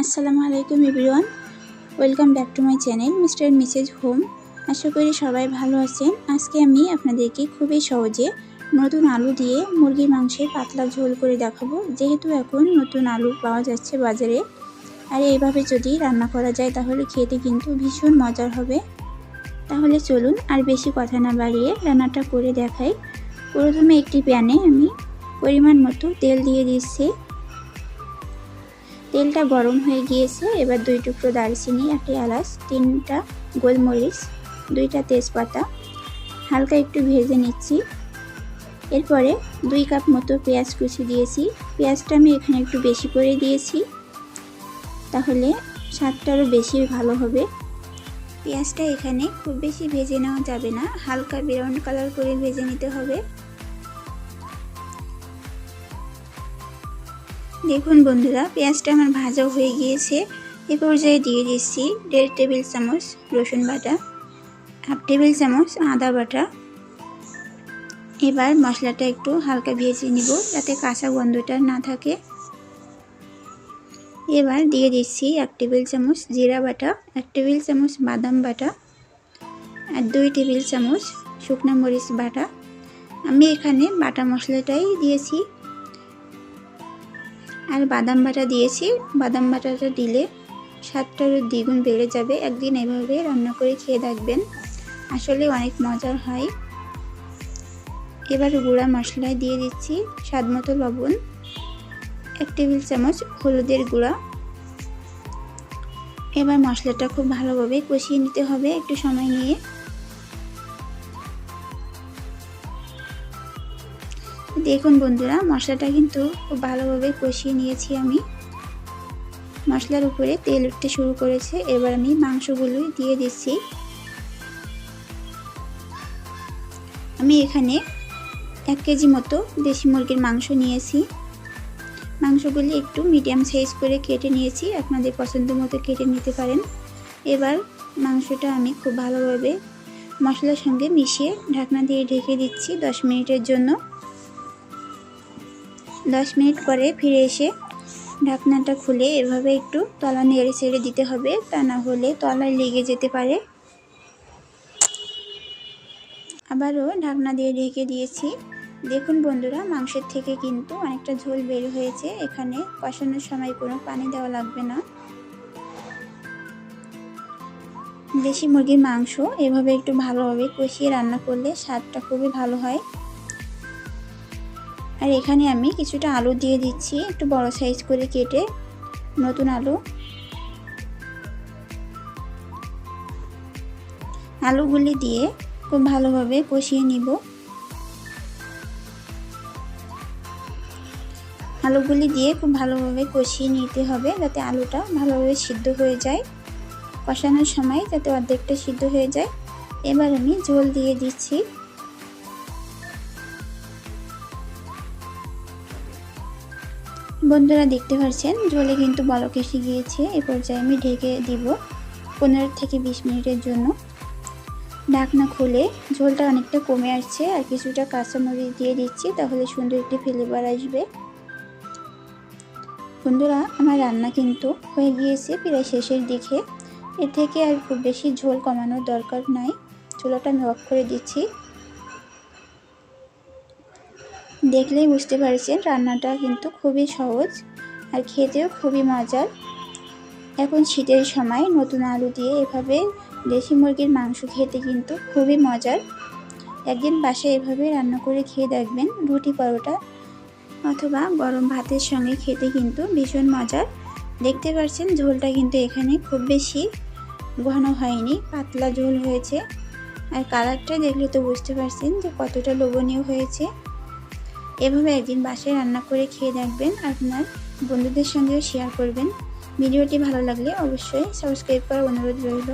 আসসালামু আলাইকুম everyone, welcome back to my channel mister and missus home. আশা করি সবাই ভালো আছেন। আজকে আমি আপনাদেরকে খুবই সহজে নতুন আলু দিয়ে মুরগির মাংসের পাতলা ঝোল করে দেখাবো। যেহেতু এখন নতুন আলু পাওয়া যাচ্ছে বাজারে, আর এইভাবে যদি রান্না করা যায় তাহলে খেতে কিন্তু ভীষণ মজার হবে। তাহলে চলুন আর বেশি কথা না বাড়িয়ে রান্নাটা করে দেখাই। প্রথমে একটি প্যানে আমি পরিমাণ মতো তেল দিয়ে দিচ্ছি। তেলটা গরম হয়ে গিয়েছে। এবার 2 টুকরো দারচিনি, 1টি এলাচ, 3টা গোলমরিচ, 2টা তেজপাতা হালকা একটু ভেজে নিচ্ছি। এরপরে 2 কাপ মতো পেঁয়াজ কুচি দিয়েছি। পেঁয়াজটা আমি এখানে একটু বেশি করে দিয়েছি, তাহলে স্বাদটা আরও বেশি ভালো হবে। পেঁয়াজটা এখানে খুব বেশি ভেজে নেওয়া যাবে না, হালকা ব্রাউন কালার করে ভেজে নিতে হবে। দেখুন বন্ধুরা, পেঁয়াজটা আমার ভাজা হয়ে গিয়েছে। এ পর্যায়ে দিয়ে দিচ্ছি 1.5 টেবিল চামচ রসুন বাটা, 1/2 টেবিল চামচ আদা বাটা। এবার মশলাটা একটু হালকা ভেজে নিব যাতে কাঁচা গন্ধটা না থাকে। এবার দিয়ে দিচ্ছি 1 টেবিল চামচ জিরা বাটা, 1 টেবিল চামচ বাদাম বাটা আর 2 টেবিল চামচ শুকনো মরিচ বাটা। আমি এখানে বাটা মশলাটাই দিয়েছি আর বাদাম বাটা দিয়েছি। বাদাম বাটাটা দিলে স্বাদটা দ্বিগুণ বেড়ে যাবে। একদিন এভাবে রান্না করে খেয়ে দেখবেন, আসলে অনেক মজার হয়। এবার গুঁড়া মশলায় দিয়ে দিচ্ছি স্বাদ মতো লবণ, 1 টেবিল চামচ হলুদের গুঁড়া। এবার মশলাটা খুব ভালোভাবে কষিয়ে নিতে হবে একটু সময় নিয়ে। দেখুন বন্ধুরা, মশলাটা কিন্তু খুব ভালোভাবে কষিয়ে নিয়েছি আমি। মশলার উপরে তেল উঠতে শুরু করেছে। এবার আমি মাংসগুলো দিয়ে দিচ্ছি। আমি এখানে 1 কেজি মতো দেশি মুরগির মাংস নিয়েছি। মাংসগুলি একটু মিডিয়াম সাইজ করে কেটে নিয়েছি, আপনাদের পছন্দ মতো কেটে নিতে পারেন। এবার মাংসটা আমি খুব ভালোভাবে মশলার সঙ্গে মিশিয়ে ঢাকনা দিয়ে ঢেকে দিচ্ছি 10 মিনিটের জন্য। 10 মিনিট পরে ফিরে এসে ঢাকনাটা খুলে এভাবে একটু তলা নেড়ে ছেড়ে দিতে হবে, তা না হলে তলায় লেগে যেতে পারে। আবারও ঢাকনা দিয়ে ঢেকে দিয়েছি। দেখুন বন্ধুরা, মাংসের থেকে কিন্তু অনেকটা ঝোল বের হয়েছে। এখানে কষানোর সময় কোনো পানি দেওয়া লাগবে না। দেশি মুরগির মাংস এভাবে একটু ভালোভাবে কষিয়ে রান্না করলে স্বাদটা খুবই ভালো হয়। আর এখানে আমি কিছুটা আলু দিয়ে দিচ্ছি, একটু বড় সাইজ করে কেটে নতুন আলু। আলুগুলি দিয়ে খুব ভালোভাবে কষিয়ে নিব। আলুগুলি দিয়ে খুব ভালোভাবে কষিয়ে নিতে হবে যাতে আলুটা ভালোভাবে সিদ্ধ হয়ে যায়। কষানোর সময় যাতে অর্ধেকটা সিদ্ধ হয়ে যায়। এবার আমি ঝোল দিয়ে দিচ্ছি। বন্ধুরা দেখতে পাচ্ছেন ঝোলে কিন্তু বলক এসে গিয়েছে। এ পর্যায়ে আমি ঢেকে দিব 15 থেকে 20 মিনিটের জন্য। ঢাকনা খুলে ঝোলটা অনেকটা কমে আসছে, আর কিছুটা কাঁচামরিচ দিয়ে দিচ্ছি, তাহলে সুন্দর একটি ফ্লেভার আসবে। বন্ধুরা, আমার রান্না কিন্তু হয়ে গিয়েছে প্রায় শেষের দিকে। এর থেকে আর খুব বেশি ঝোল কমানোর দরকার নাই। চুলাটা আমি অফ করে দিচ্ছি। দেখলেই বুঝতে পারছেন রান্নাটা কিন্তু খুবই সহজ আর খেতেও খুবই মজার। এখন শীতের সময় নতুন আলু দিয়ে এভাবে দেশি মুরগির মাংস খেতে কিন্তু খুবই মজার। একদিন বাসায় এভাবে রান্না করে খেয়ে দেখবেন, রুটি পরোটা অথবা গরম ভাতের সঙ্গে খেতে কিন্তু ভীষণ মজার। দেখতে পাচ্ছেন ঝোলটা কিন্তু এখানে খুব বেশি ঘন হয়নি, পাতলা ঝোল হয়েছে। আর কালারটা দেখলে তো বুঝতে পারছেন যে কতটা লোভনীয় হয়েছে। এভাবে একদিন বাসায় রান্না করে খেয়ে দেখবেন, আপনার বন্ধুদের সঙ্গেও শেয়ার করবেন। ভিডিওটি ভালো লাগলে অবশ্যই সাবস্ক্রাইব করার অনুরোধ রইল।